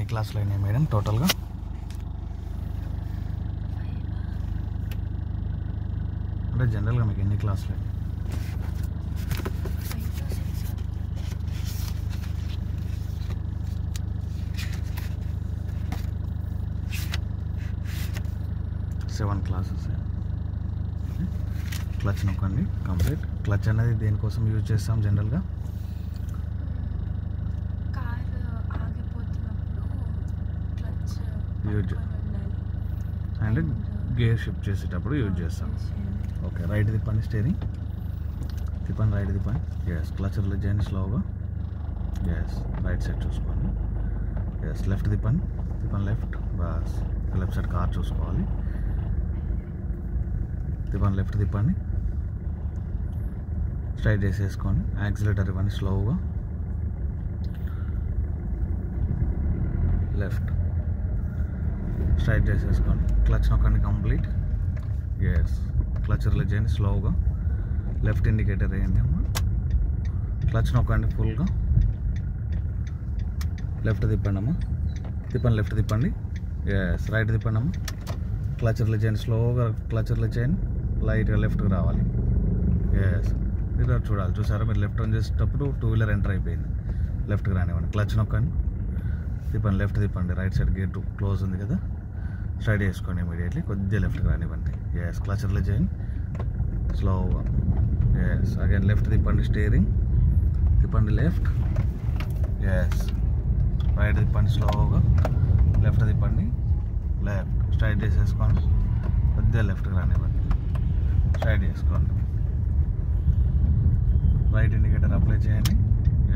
క్లాసులు అయినాయి మేడం టోటల్గా? అంటే జనరల్గా మీకు ఎన్ని క్లాసులు అయినాయి? Seven classes. క్లచ్ నొక్కండి కంప్లీట్. క్లచ్ అనేది దేనికోసం యూజ్ చేస్తాం జనరల్గా? యూజ్ అండ్ గేర్ షిఫ్ట్ చేసేటప్పుడు యూజ్ చేస్తాం. ఓకే, రైట్ తిప్పండి, స్టీరింగ్ తిప్పండి, రైట్ తిప్పండి. ఎస్, క్లచ్ రిలీజ్ చేయండి స్లోగా. ఎస్, రైట్ సైడ్ చూసుకోండి. ఎస్, లెఫ్ట్ తిప్పండి, తిప్పండి left. Bus, left side car చూసుకోవాలి. తిప్పండి, లెఫ్ట్ తిప్పండి, స్ట్రైట్ చేసేసుకోండి. యాక్సిలేటర్ ఇవ్వండి స్లోగా. లెఫ్ట్ స్ట్రైట్ చేసేసుకోండి. క్లచ్ నొక్కండి కంప్లీట్. ఎస్, క్లచ్ రిలీజ్ చేయండి స్లోగా. లెఫ్ట్ ఇండికేటర్ వేయండి అమ్మా. క్లచ్ నొక్కండి ఫుల్గా. లెఫ్ట్ తిప్పండి అమ్మా, తిప్పండి, లెఫ్ట్ తిప్పండి. ఎస్, రైట్ తిప్పండి అమ్మా. క్లచ్ రిలీజ్ చేయండి స్లోగా. క్లచ్ రిలీజ్ చేయండి, లైట్గా లెఫ్ట్కి రావాలి. ఎస్, మీరు చూడాలి. చూసారా, మీరు లెఫ్ట్ రన్ చేసేటప్పుడు టూ వీలర్ ఎంటర్ అయిపోయింది. లెఫ్ట్కి రానివ్వండి. క్లచ్ నొక్కండి, తిప్పండి, లెఫ్ట్ తిప్పండి. రైట్ సైడ్ గేట్ క్లోజ్ ఉంది కదా, స్ట్రైట్ చేసుకోండి ఇమీడియట్లీ. కొద్దిగా లెఫ్ట్కి రానివ్వండి. ఎస్, క్లచ్ రిలీజ్ చేయండి స్లోగా. ఎస్, అగైన్ లెఫ్ట్ తిప్పండి, స్టీరింగ్ తిప్పండి లెఫ్ట్. ఎస్, రైట్ తిప్పండి స్లోగా. లెఫ్ట్ తిప్పండి, లెఫ్ట్ స్ట్రైట్ చేసేసుకోండి. కొద్దిగా లెఫ్ట్కి రానివ్వండి, స్ట్రైట్ చేసుకోండి. రైట్ ఇండికేటర్ అప్లై చేయండి.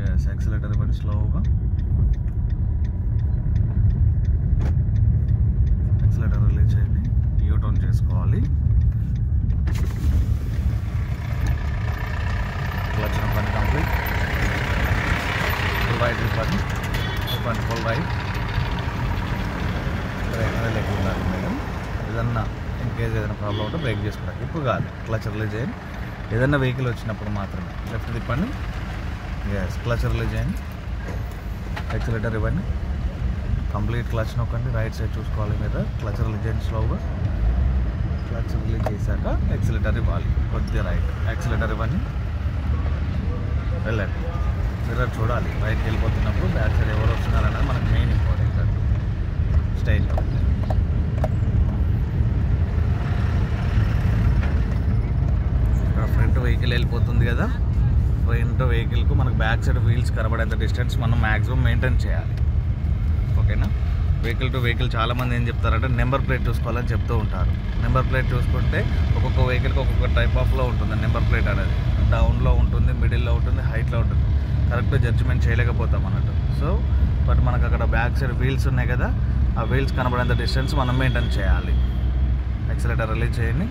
ఎస్, యాక్సిలేటర్ ఇవ్వండి స్లోగా. యాక్సిలేటర్ రిలీజ్ చేయండి. యూటర్న్ చేసుకోవాలి. క్లచ్ నొక్కండి కంప్లీట్. ఫుల్ రైట్ తిప్పండి, తిప్పండి ఫుల్ రైట్. బ్రేక్ అనేది లెక్క ఉండాలి మేడం. ఏదన్నా ఇన్కేస్ ఏదైనా ప్రాబ్లం ఉంటే బ్రేక్ చేసుకోవాలి. ఇప్పుడు కాదు, క్లచ్ రిలీజ్ చేయండి. ఏదైనా వెహికల్ వచ్చినప్పుడు మాత్రమే. లెఫ్ట్ తిప్పండి. ఎస్, క్లచ్ రిలీజ్ చేయండి. యాక్సిలేటర్ ఇవ్వండి కంప్లీట్. క్లచ్ నొక్కండి, రైట్ సైడ్ చూసుకోవాలి మీద. క్లచ్ రిలీజ్ చేయండి స్లోగా. క్లచ్ రిలీజ్ చేశాక యాక్సిలేటర్ ఇవ్వాలి. కొద్దిగా రైట్ యాక్సిలేటర్ ఇవ్వండి. వెళ్ళండి. మిర్రర్ చూడాలి. రైట్కి వెళ్ళిపోతున్నప్పుడు బ్యాక్ సైడ్ ఎవరు వస్తున్నారనేది మనకు మెయిన్ ఇంపార్టెంట్. స్టైల్లో ఇక్కడ ఫ్రంట్ వెహికల్ వెళ్ళిపోతుంది కదా, ఫ్రంట్ వెహికల్కు మనకు బ్యాక్ సైడ్ వీల్స్ కనబడేంత డిస్టెన్స్ మనం మ్యాక్సిమం మెయింటైన్ చేయాలి. ఓకేనా? వెహికల్ టు వెహికల్ చాలామంది ఏం చెప్తారంటే నెంబర్ ప్లేట్ చూసుకోవాలని చెప్తూ ఉంటారు. నెంబర్ ప్లేట్ చూసుకుంటే ఒక్కొక్క వెహికల్కి ఒక్కొక్క టైప్ ఆఫ్లో ఉంటుంది నెంబర్ ప్లేట్ అనేది. డౌన్లో ఉంటుంది, మిడిల్లో ఉంటుంది, హైట్లో ఉంటుంది. కరెక్ట్గా జడ్జిమెంట్ చేయలేకపోతాం అన్నట్టు. సో బట్ మనకు అక్కడ బ్యాక్ సైడ్ వీల్స్ ఉన్నాయి కదా, ఆ వీల్స్ కనబడేంత డిస్టెన్స్ మనం మెయింటైన్ చేయాలి. యాక్సిలేటర్ రిలీజ్ చేయండి.